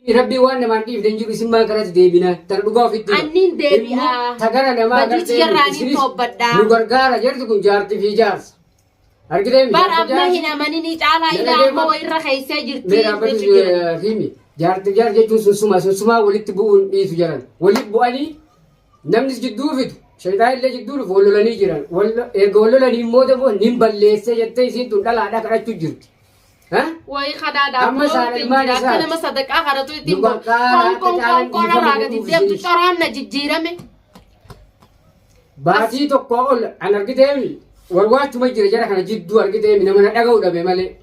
ربي وانا ما عندي بدنجو اسم ما كانت ديبنا تردقوا في الدنيا أنين ديبي تقرأ ما بديت جراني توبدا نقرقارة جرتكم جارتي في جارس أركضين بار أبنا هنا مني تعالى إلى ما وير خيسة جرتي ميرا بس فيمي جارتي جار جتو سوسما ولد تبون إيش جران ولد بواني نمنس جدو فيد شيطان اللي جدو فولو لني جران ولا يقولوا لني مودا بو نيمبل لسه جتة يصير تقول لا كرا تجرت ها وي خدادا أما سال ما نسال كنا مصدق أخرتو يتيم كون راجع ديب تشران نجيرمه باتي تو كول أنا أركضين والوقت ما يجري جرا كنا جدو أركضين من أنا أقول ده بمالي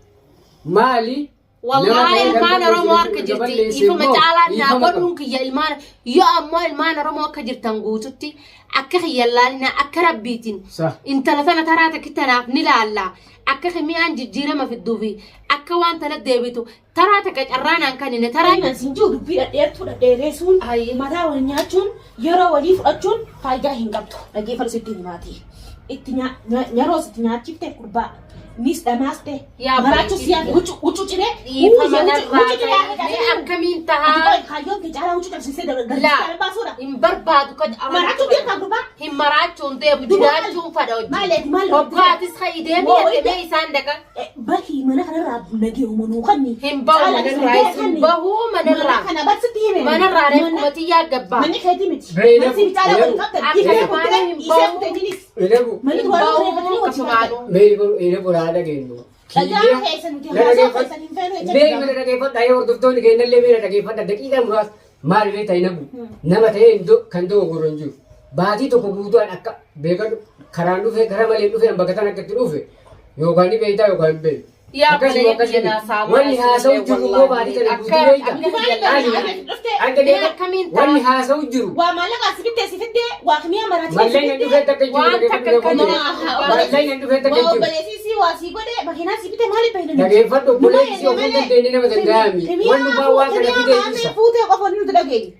مالي والله المان رموك جرتي إيفو مجالا نابرونك يا المان يا أما المان رموك جرتان قوتتي أكخ يلالنا أكرب بيتين صح إنت لثنا ترى تكتنا نلا الله أكخ ميان جيرة ما في الدوبي أكوان تلا ديبتو ترى تكج أرانا كان إن ترى من سنجود بيرة ديرتو ديرسون أي ماذا ونياتون يرى وليف أتون فايجا هنقبتو لقي فلسطين ماتي إتنيا نيروس إتنيا تيجي كربا نيس دماسته يا مراتو سيا وچو چيره فمن الراتي أكمين تها خايو كجارا وچو تبسيسه لا إن برباد قد مراتو دي كربا هم مراتون دي بجداتون فدوج مالك وباتس خيدين يتمي ساندك بكي من خراب نجي ومنو خني هم باو من الرئيس بهو من الرا أنا بس تيجي من الرا رفقتي يا جبا من خيتي متي بينه من سيب تعالى والقطة كيف يسوي تجلس إلهو من باو كفمانو إلهو هذا جينو ميري من رجيفة دايو وردفتون كأن اللي ميري رجيفة دقيقة مراس ما رجيت تينبو نما تين دو كندو غورنجو بعدي تو كبودو أنا بيكر خرانو في خرام اللي في أمبكتنا كتيرو في يوغاني بيتا يوغاني بي يا بلي يا سامع ولي هاسو جرو بعدي تنا كتيرو يتا أنت كمين ولي هاسو جرو وما لك سبتة وأخمية مرات مالين عندو في تكجو مالين عندو في تكجو بلسيسي واسيبه بكينا سبتة مالي بيننا dhaggeeffadhu obboleessi ofuun deemnee nama danda'ami wanni baa waan kana fidee ibsa fuutee qofa nuti dhageenya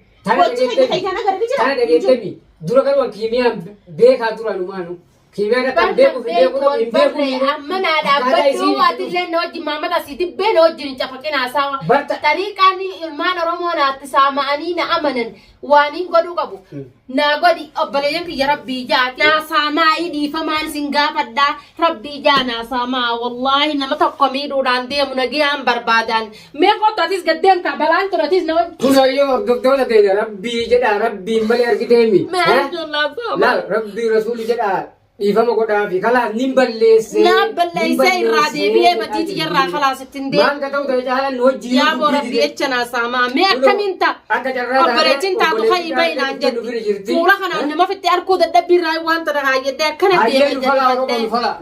kana dhageettemi dura garuu kiimiyaan beekaa duranumaanu kiimiyaan akka beeku fi beeku hin beeku أمنا دابتو واتلين نوجي ماما تسيتي بين نوجي نشافكين أساوا طريقاني المان رمونا تسامعني نأمنا وانين قدو قبو ناقودي أبليك يا ربي جات يا سامعي دي فمان سنغافة دا ربي جانا سامع والله نما تقومي دوران دي منجي عم بربادان ميقو تاتيس قدام كابلان تاتيس نوج كنا يو دكتورة دينا ربي جدا ربي مالي أركتيمي ما أرجو الله لا ربي رسولي جدا إيفما قد في خلاص نمبلس نمبلس رادي بيه بديت يرى خلاص تندي ما كتبوا تجاهل نوجي يا بو ربي اتشنا سامع مي أكمنتا أبريتين تاتو خاي بين عندي فورا خنا إنما في التأركو دبي راي وان ترى يدك كنا هاي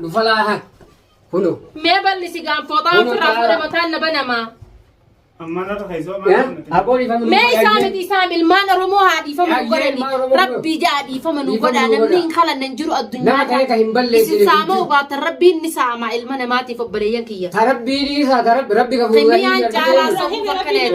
نفلا ها كنو مي بلسي قام فوطان في رافورة متان نبنما أما أنا تخيزوا ما أقولي فهم ما يسامي يسامي المان رموها دي فمن قرني ربي جادي فمن قرني نمنين خلا ننجرو الدنيا لا تايك همبلس سامو وبات ربي النساء مع المنا ماتي فبريان كيا ربي لي ربي غفور رحيم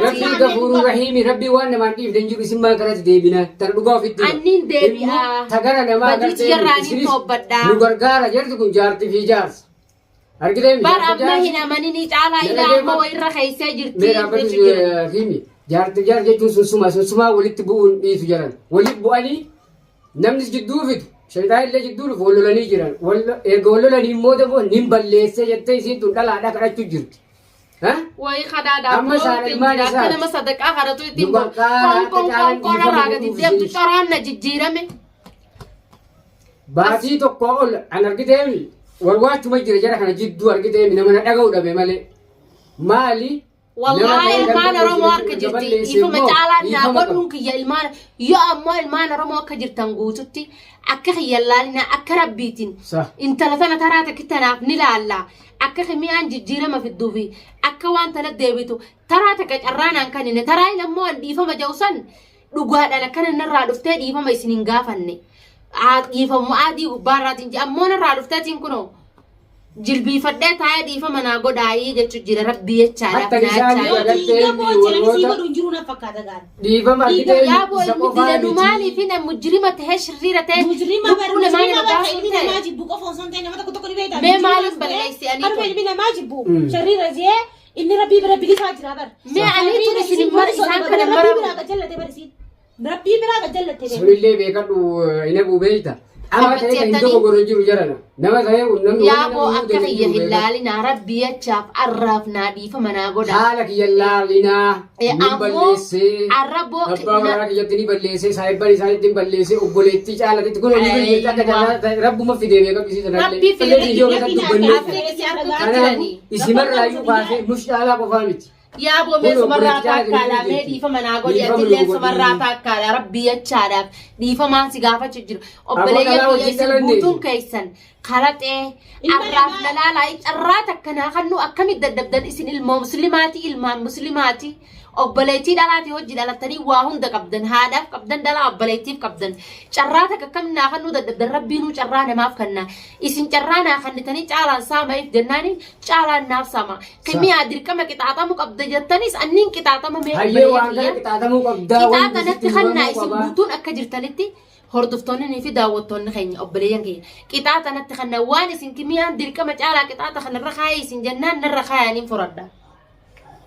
ربي غفور رحيم ربي وانا ما عندي بدنجو اسم ما كانت ديبنا تردقوا في الدنيا أنين ديبي تقرأ ما بديت جراني توبدا نقرقارة جرتكم جارتي في جارس أركضين بار أبنا هنا مني تعالى إلى ما وير خيسة جرتي ميرا بس فيمي جارتي جار جتو سوسما ولد تبون إيش جران ولد بواني نمنس جدو فيد شيطان اللي جدو فولو لني جران ولا يقولوا لني مودا بو نيمبل لسه جتة يصير تقول لا كرا تجرت ها وي خدادا أما سال ما نسال كنا مصدق أخرتو يتيم كون راجع ديب تشران نجيرمه باتي تو كول أنا أركضين والوقت ما يجري جرا كنا جدو أركضين من أنا أقول ده بمالي مالي والله المان رموك جرتي إيفو مجالا نابرونك يا المان يا أما المان رموك جرتان قوتتي أكخ يلالنا أكرب بيتين صح إنت لثنا ترى تكتنا نلا الله أكخ ميان جيرة ما في الدوبي أكوان تلا ديبتو ترى تكج أرانا كان إن ترى لما إيفو مجوسن لقوا أنا كان نرى دفتة إيفو ما يسنين غافني إيفو معادي وبارات إنجي أمون نرى دفتة إنكنو جلبي فدت هاي فما ناقود عايجة تجري ربي يتشارك حتى لساني ديفما يا بو المدينة نمالي فينا مجرمة هي شريرة مجرمة ما جيبوا قفون سنتين ما تقول تقولي بيتا ما مالك بلغيسي أنا بينا ما جيبوا شريرة زي Inni rabbii bira bilisaa jira bar. Mee ani tun isin mara isaan kana mara. Rabbii biraa gajjallate barisiin. Rabbii biraa gajjallate. Sunillee beekadhu ina bubeeyta. Ama ta'e kan iddoo gogoroo jiru jarana. Nama ta'e namni yaaboo akka kiyya hin laalinaa rabbii achaaf arraaf naa dhiifama naa godha. haala kiyya laalinaa ni balleessee arraboo abbaa warraa kiyyatti ni balleessee saayibban isaanitti ni balleessee obboleettii caalatti kun ni balleessee akka jaalata rabbuma fidee beekamisiisa rabbii kanaafuu isimarraayyuu baasee nush caalaa qofaa miti. yaaboo mee sumarraa taakkaadhaa mee dhiifama naa godhi atillee sumarraa taakkaadhaa rabbii achaadhaaf dhiifamaan si gaafachuu jiru obboleeyyan biyya isin guutuun keessan karaxee arraaf lalaalaa carraa takkanaa kannu akkamit daddabdan isin ilmoo muslimaatii ilmaan muslimaatii obboleettii dhalaati hojii dhalattanii waa hunda qabdan haadhaaf qabdan dhalaa obboleettiif qabdan carraa takka akkaminaa kannu daddabdan rabbiinuu carraa namaaf kanna isin carraa naa kannitanii caalaan saamaif jennaani caalaan naaf saama kimiyaa dirqama qixaaxamu qabda jettanis anniin qixaaxama mee hayyee waan kana qixaaxamuu qabdaa qixaaxanatti kannaa isin guutuun akka jirtanitti hordoftoonni fi daawwattoonni keenya obboleeyyan keenya qixaaxanatti kannaa waan isin kimiyaan dirqama caalaa qixaaxa kanarra kaayee isin jennaan narra kaayaniin furadha.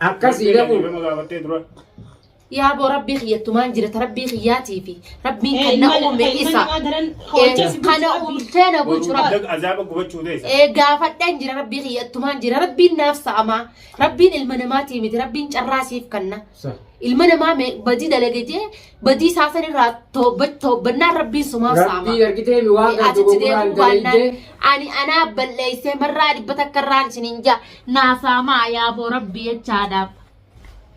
akkasii dhabu yaaboo rabbii kiyyattumaan jirata rabbii kiyyaatii fi rabbiin kana uume isa kana uumtee na bulchu gaafadhaan jira rabbii kiyyattumaan jira rabbiin naaf sa'amaa rabbiin ilma namaatii miti rabbiin carraasiif kanna ilma namaa badii dalagatee badii saasan irraa toobbannaan rabbiin sumaaf sa'amaa rabbii argitee mi waan kana dogogoraan dalagdee ani anaa balleessee marraa dhibbata akka irraan isiniin jaa naasaamaa yaaboo rabbii jechaadhaaf.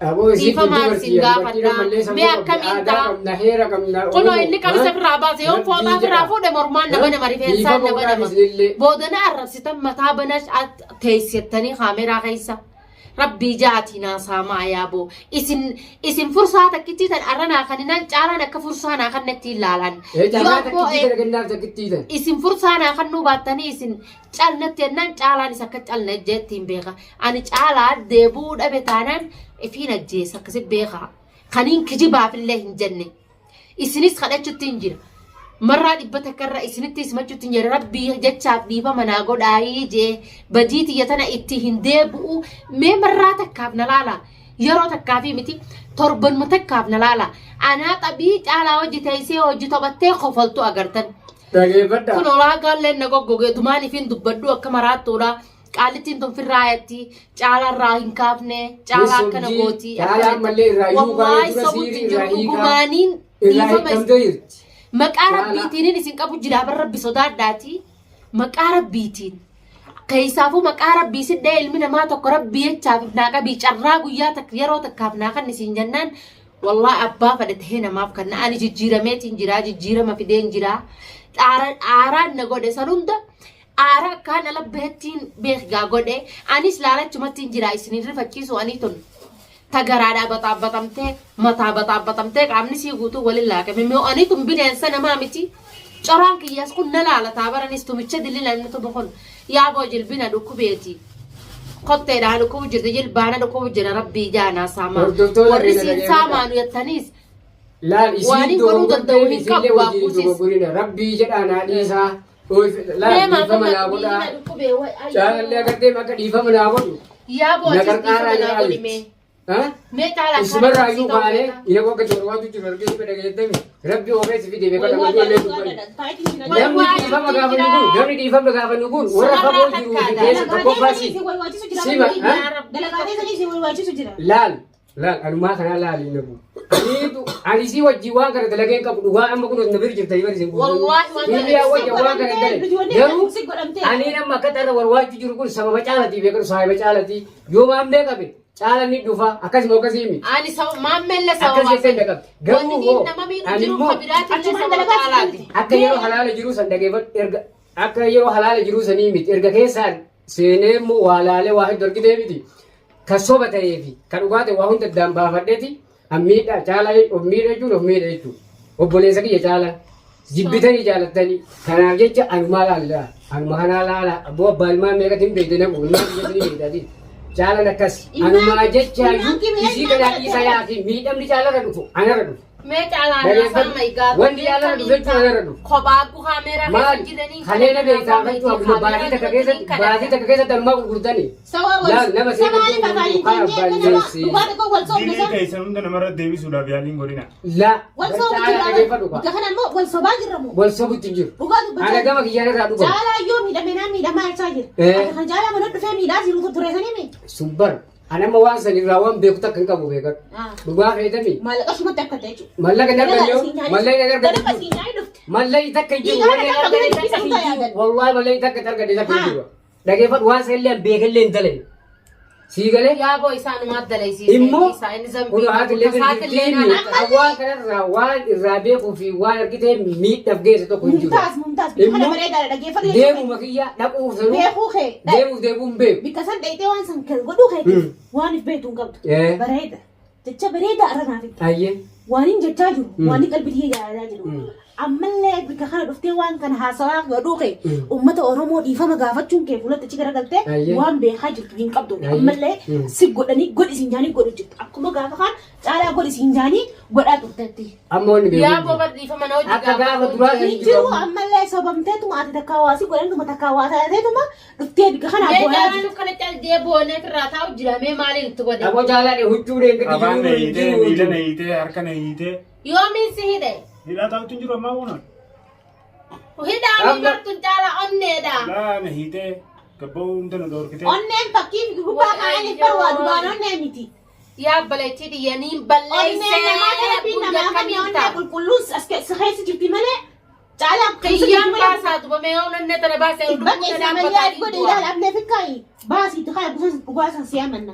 Aboo isi Dhiifamaan sin gaafadha. Mee akkamiin ta'a? Kunoo inni qabisa irraa baase yoo fooxaa irraa fuudhe mormaan nama nama rifeensaan nama nama. Boodana arrabsitan mataa bana teessettanii kaameraa keessa. Rabbii jaatii naasaamaa yaaboo. Isin fursaa takkittiitan arranaa kaninaan caalaan akka fursaanaa kannatti ilaalan. Isin fursaanaa kannuu baattanii isin calnatti jennaan caalaan isa akka calna jettiin beeka. Ani caalaa deebuu dhabe taanaan ifiin ajjeessa akkasi beekaa kaniin kijibaafillee hin jenne isinis kadhachuutti hin jira marraa dhibbata karra isinitti ismachuutti hin jira rabbii jechaaf dhiifama naa godhaayii jee badii tiyya tana itti hin deebi'u mee marraa takkaaf na laala yeroo takkaafi miti torbanuma takkaaf na laala anaa xabii caalaa hojii teessee hojii taphattee kofaltu agartan kun olaa gaalleen na goggogee dumaan ifiin dubbaddu akka maraattuudha. Qaalittiin tun firraayatti caalarraa hin kaafne caalaa akkana gootii wallahi sabuutti jiru gumaaniin maqaa rabbiitiin isin qabu jiraaba rabbi sodaadhaati maqaa rabbiitiin keessaafuu maqaa rabbii siddee ilmi namaa tokko rabbii jechaaf naa qabii carraa guyyaa takka yeroo takkaaf naa kan isin jennaan wallahi abbaa fadhatee namaaf kan ani jijjiirameetiin jiraa jijjiirama fideen jiraa aaraan na godhe san hunda Ara kan ala behettiin beekgaa godhe anis laalachumattiin jira isin rifachiisu ani tun tagaraadhaa baxaabbatamtee mataa baxaabbatamtee qaamni sii guutuu waliin laaqame mee ani tun bineensa namaa miti coraan kiyyaas kun na laalataa baranis tumicha dililan inni tubu kun yaaboo jilbina dhukkubeeti kotteedhaan dhukkubu jirti jilbaana dhukkubu jira rabbii jaanaa saamaa warri siin saamaanu jettaniis laal isiin dogoggortee isillee wajjin dogoggorina rabbii jedhaanaa dhiisaa dhiifama naa godhaa caalallee agartee akka dhiifama naa godhu na qarqaaraa jedhani isimarraayyuu baanee ina bakka jorwaatu jiru argee fedha geettami rabbi oofees fide beeka nama ijoollee dubbani namni dhiifama gaafannu kun warra fagoo jiru fi keessa tokko baasi sima laal anumaa kanaa laali nabu ani si wajji waan kana dalageen qabu dhugaa amma kun na bir jirta ibari sin wallahi wajji waan kana dalage garuu ani nama akka tarra warwaachu jiru kun sababa caalati beekanu sahiba caalati yoo maammee qabe caalani dhufa akkasuma akkasimi ani maammelle sababa akkasii qabe garuu ani immoo akka yeroo halaala jiru san dhageeffadhu erga akka yeroo halaala jiru sanii miti erga keessaan seenee immoo waa laalee waa hedduu argitee miti kan soba ta'eefi kan dhugaate waa hunda addaan baafadheeti ammiidha caalaa of miidha jechuun of miidha jechuun obboleessa kiyya caalaa jibbitanii jaalattanii kanaaf jecha anumaa laallaa anuma kanaa laala abboo abbaan ilmaan meeqatiin beekte nabu ilmaan biyyatanii beektaati caalaan akkas anumaa jechaayyuu isii kanaa dhiisa yaati miidhamni caalarra dhufu anarra dhufu Mee caalaa naasaa mayigaa. Wanti yaalaa dhufechuu agarru. Kophaa ku kaameeraa Maal keessa jiranii. haleena beektaa fachuu akkuma baatii takka keessatti ammaa gurgurtanii. Laal nama Sabaani fafaanii balleessi. dhugaadha koo wal Diinii soobne keessan hunda namarra deebisuudhaaf yaaliin godhina. La wal soobne bika kana immoo wal sobaa jirramu. wal sobutti jiru. Dhugaa Ana dubbata. gama kiyyaan irraa dhugamu. Jaalaa yoo miidhameenaa miidhamaa ibsaa jira. Kan jaalaa mana dhufee miidhaa jiru turtureessanii mi? Sumbar. Anama waan sanirraa waan beeku takka hin qabu beekan. Dhugaa feetami. Maallaqa shumatti akka ta'e jechuudha. Mallaqa hin arganne mallaqa hin Dadaba arganne. siinyaa dhufte. Mallaqa takka hin jiru. Dhiigaa Wanni takka arganne bilisii takka hin isaa jiru. yaadan. Wallahi mallaqa takka hin arganne takka hin jiru. Dhageeffadhu waan sallee hin beekallee hin dalee. Sii galee Yaaboo isaanumaa dalaysiisee. immoo Inni kun zambii. haatilee bilbilee waan kanarraa waan irraa beekuu fi waan argitee miidhaaf geesse tokko hin jiru. Mumtaaz bika kana Immoo bareedaadha dhaggeeffatu. deemuma kiyya dhaquuf sanuu Beekuu kee. deemuun beeku. Bika san dhayitee waan san godhuu keetiif waan if beektu hin qabdu. Bareeda. Jecha bareedaa irra naaf itti. Ayyee. Waan hin jechaa jiru. Waan hin qalbii kee jaalala jiru. Ammallee bika kana dhuftee waan kana haasawaa godhuu kee uummata Oromoo dhiifama gaafachuun kee fuulatti achi garagaltee Ayyee. waan beekaa jirtu hin qabdu. Ayyee. Ammallee si godhanii godhi siin jaanii godhu jirtu. Akkuma gaafa kaan caalaa godhi siin jaanii godhaa turteetti. Amma wanni beeku. Yaaboo badhiifa mana hojii Akka gaafa duraa Hin jiru ammallee sobamteetuma ati takka hawaasii godhantuma takka hawaasaa ta'eetuma dhuftee bika kana Mee boo'aa jaalallu kana caldee boonee irraa taa'u jira mee maaliin itti godhe? Dhaqoo jaalladhe huccuu deemte Afaan na hiitee, miila na hiitee, harka na hiitee. Yoomiin si hidhe? Hidhaa taa'utu hin jiru ammaa kunuun. Hidhaan martu caala onneedha. Laa na hiitee, gabboo hunda na doorkitee. Onneen fakkii gubbaa kaa'anii barbaadu waan onneen miti. Yaa baleetti dhiyyanii Onneen balleessee namaa kana namaa kan onnee qulqulluun as keessa jirti malee caalaa Kiyyaan baasaatu bamee onnee tana baasee Bakki isa malee godhe ilaala abnee fikkaayi baasiitti kana dhugaa san siyaa manna.